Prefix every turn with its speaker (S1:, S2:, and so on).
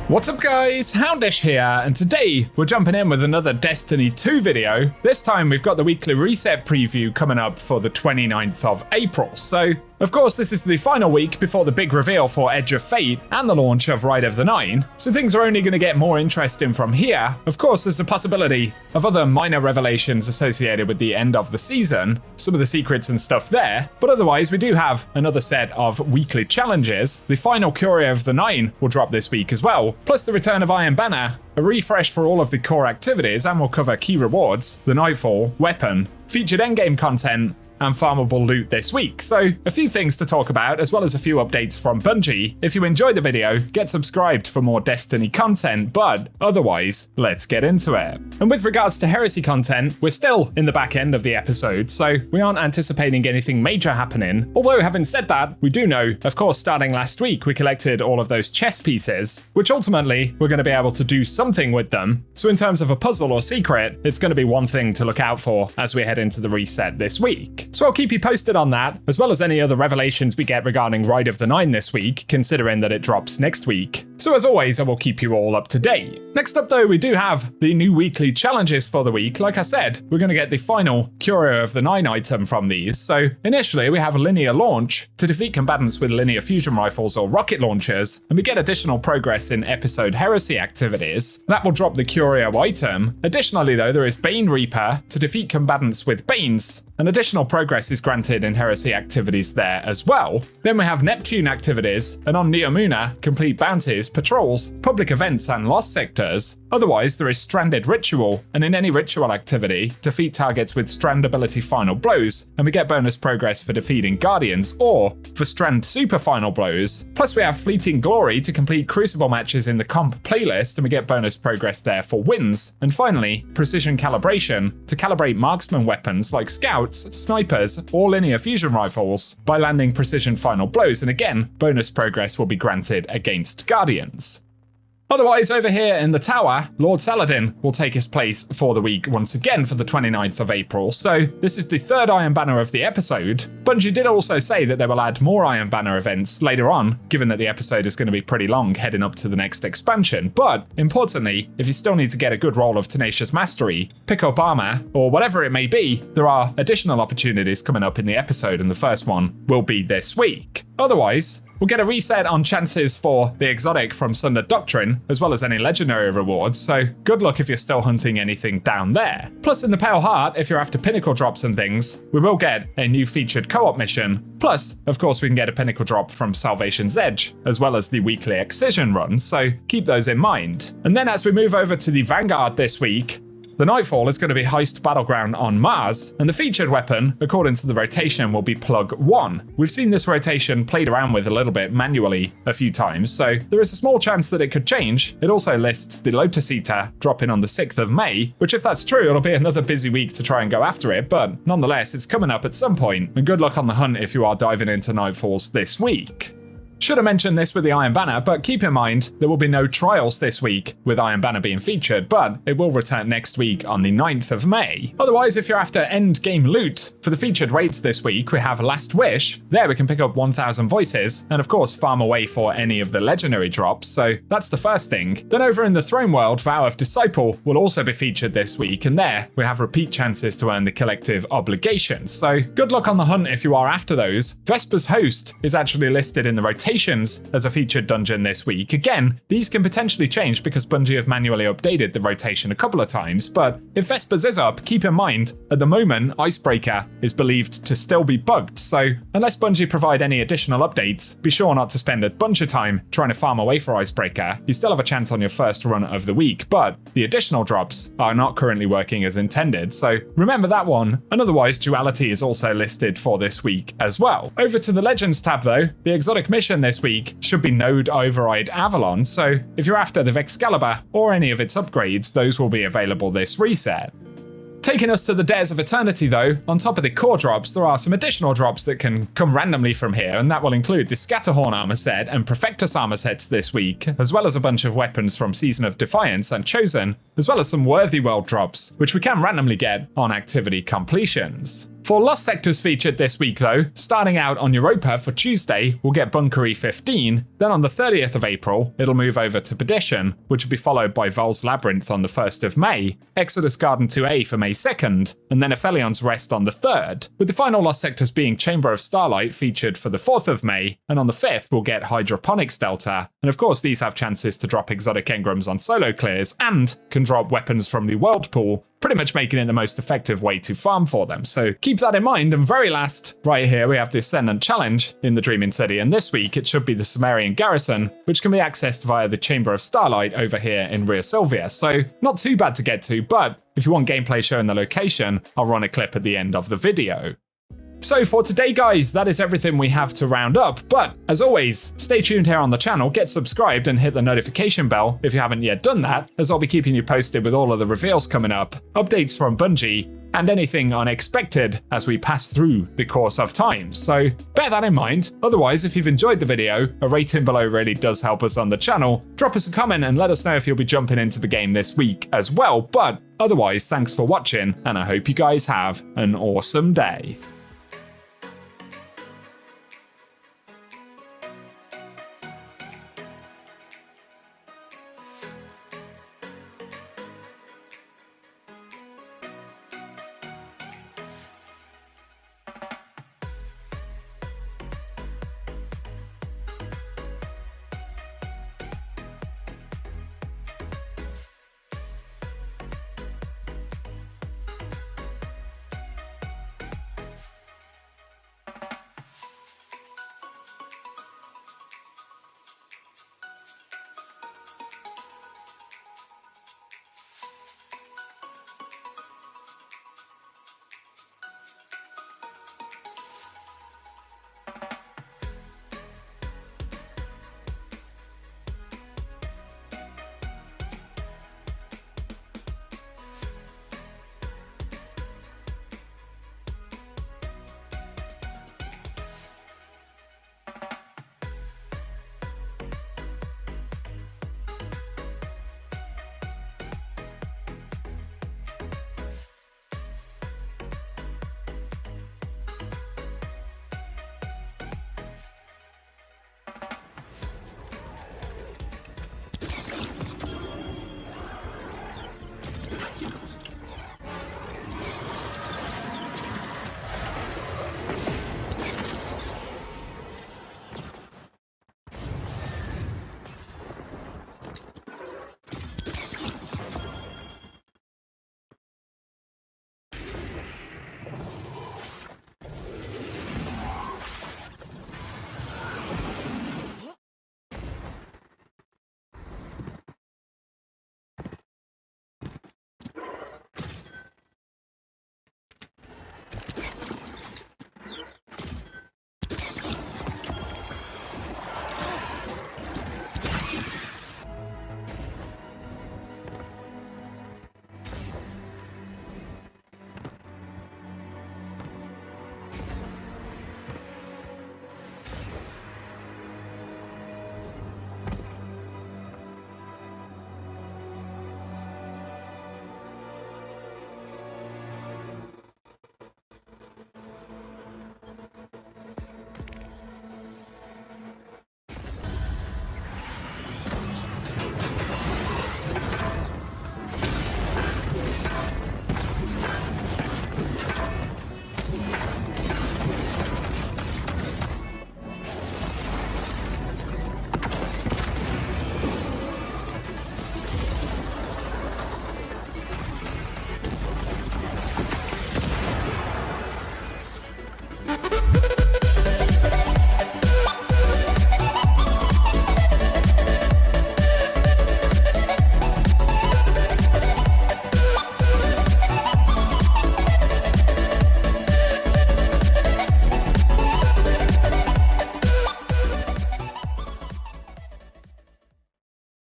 S1: What's up guys, Houndish here, and today we're jumping in with another Destiny 2 video. This time we've got the weekly reset preview coming up for the 29th of April. So, of course, this is the final week before the big reveal for Edge of Fate and the launch of Rite of the Nine, so things are only going to get more interesting from here. Of course, there's the possibility of other minor revelations associated with the end of the season, some of the secrets and stuff there, but otherwise we do have another set of weekly challenges. The final CURIO of the Nine will drop this week as well, plus the return of Iron Banner, a refresh for all of the core activities, and we'll cover key rewards, the Nightfall, weapon, featured endgame content, and farmable loot this week. So a few things to talk about, as well as a few updates from Bungie. If you enjoyed the video, get subscribed for more Destiny content, but otherwise, let's get into it. And with regards to Heresy content, we're still in the back end of the episode, so we aren't anticipating anything major happening. Although having said that, we do know, of course, starting last week, we collected all of those chess pieces, which ultimately we're going to be able to do something with them. So in terms of a puzzle or secret, it's going to be one thing to look out for as we head into the reset this week. So I'll keep you posted on that, as well as any other revelations we get regarding Rite of the Nine this week, considering that it drops next week. So as always, I will keep you all up to date. Next up though, we do have the new weekly challenges for the week. Like I said, we're going to get the final CURIO of the Nine item from these. So initially we have a linear launch to defeat combatants with linear fusion rifles or rocket launchers, and we get additional progress in episode Heresy activities. That will drop the CURIO item. Additionally though, there is Bane Reaper to defeat combatants with Banes, and additional progress is granted in Heresy activities there as well. Then we have Neptune activities, and on Neomuna, complete bounties, patrols, public events, and lost sectors. Otherwise, there is Stranded Ritual, and in any ritual activity, defeat targets with Strand ability final blows, and we get bonus progress for defeating Guardians, or for Strand super final blows. Plus we have Fleeting Glory to complete Crucible matches in the comp playlist, and we get bonus progress there for wins. And finally, Precision Calibration to calibrate marksman weapons like Scouts, snipers, or linear fusion rifles by landing precision final blows, and again, bonus progress will be granted against Guardians. Otherwise, over here in the tower, Lord Saladin will take his place for the week once again for the 29th of April, so this is the third Iron Banner of the episode. Bungie did also say that they will add more Iron Banner events later on, given that the episode is going to be pretty long heading up to the next expansion, but importantly, if you still need to get a good roll of Tenacious Mastery, pick up armor, or whatever it may be, there are additional opportunities coming up in the episode, and the first one will be this week. Otherwise, we'll get a reset on chances for the exotic from Sundered Doctrine, as well as any legendary rewards, so good luck if you're still hunting anything down there. Plus in the Pale Heart, if you're after pinnacle drops and things, we will get a new featured co-op mission. Plus, of course, we can get a pinnacle drop from Salvation's Edge, as well as the weekly Excision run, so keep those in mind. And then as we move over to the Vanguard this week, the Nightfall is going to be Heist Battleground on Mars, and the featured weapon, according to the rotation, will be Plug 1. We've seen this rotation played around with a little bit manually a few times, so there is a small chance that it could change. It also lists the Lotus Eater dropping on the 6th of May, which if that's true, it'll be another busy week to try and go after it, but nonetheless, it's coming up at some point, and good luck on the hunt if you are diving into Nightfalls this week. Should have mentioned this with the Iron Banner, but keep in mind there will be no trials this week with Iron Banner being featured, but it will return next week on the 9th of May. Otherwise, if you're after end game loot, for the featured raids this week, we have Last Wish. There we can pick up 1,000 voices, and of course farm away for any of the legendary drops, so that's the first thing. Then over in the Throne World, Vow of Disciple will also be featured this week, and there we have repeat chances to earn the collective obligations. So good luck on the hunt if you are after those. Vesper's Host is actually listed in the rotation as a featured dungeon this week. Again, these can potentially change because Bungie have manually updated the rotation a couple of times, but if Vespers is up, keep in mind, at the moment, Icebreaker is believed to still be bugged, so unless Bungie provide any additional updates, be sure not to spend a bunch of time trying to farm away for Icebreaker. You still have a chance on your first run of the week, but the additional drops are not currently working as intended, so remember that one. And otherwise, Duality is also listed for this week as well. Over to the Legends tab though, the exotic mission this week should be Node Override Avalon, so if you're after the Vexcalibur or any of its upgrades, those will be available this reset. Taking us to the Dares of Eternity though, on top of the core drops, there are some additional drops that can come randomly from here, and that will include the Scatterhorn armor set and Perfectus armor sets this week, as well as a bunch of weapons from Season of Defiance and Chosen, as well as some Worthy World drops, which we can randomly get on activity completions. For Lost Sectors featured this week though, starting out on Europa for Tuesday, we'll get Bunker E15, then on the 30th of April, it'll move over to Perdition, which will be followed by Vol's Labyrinth on the 1st of May, Exodus Garden 2A for May 2nd, and then Aphelion's Rest on the 3rd, with the final Lost Sectors being Chamber of Starlight featured for the 4th of May, and on the 5th we'll get Hydroponics Delta, and of course these have chances to drop exotic engrams on solo clears, and can drop weapons from the world pool, pretty much making it the most effective way to farm for them. So keep that in mind. And very last, right here, we have the Ascendant Challenge in the Dreaming City. And this week, it should be the Sumerian Garrison, which can be accessed via the Chamber of Starlight over here in Ria Silvia. So not too bad to get to, but if you want gameplay showing the location, I'll run a clip at the end of the video. So for today, guys, that is everything we have to round up. But as always, stay tuned here on the channel, get subscribed and hit the notification bell if you haven't yet done that, as I'll be keeping you posted with all of the reveals coming up, updates from Bungie, and anything unexpected as we pass through the course of time. So bear that in mind. Otherwise, if you've enjoyed the video, a rating below really does help us on the channel. Drop us a comment and let us know if you'll be jumping into the game this week as well. But otherwise, thanks for watching, and I hope you guys have an awesome day.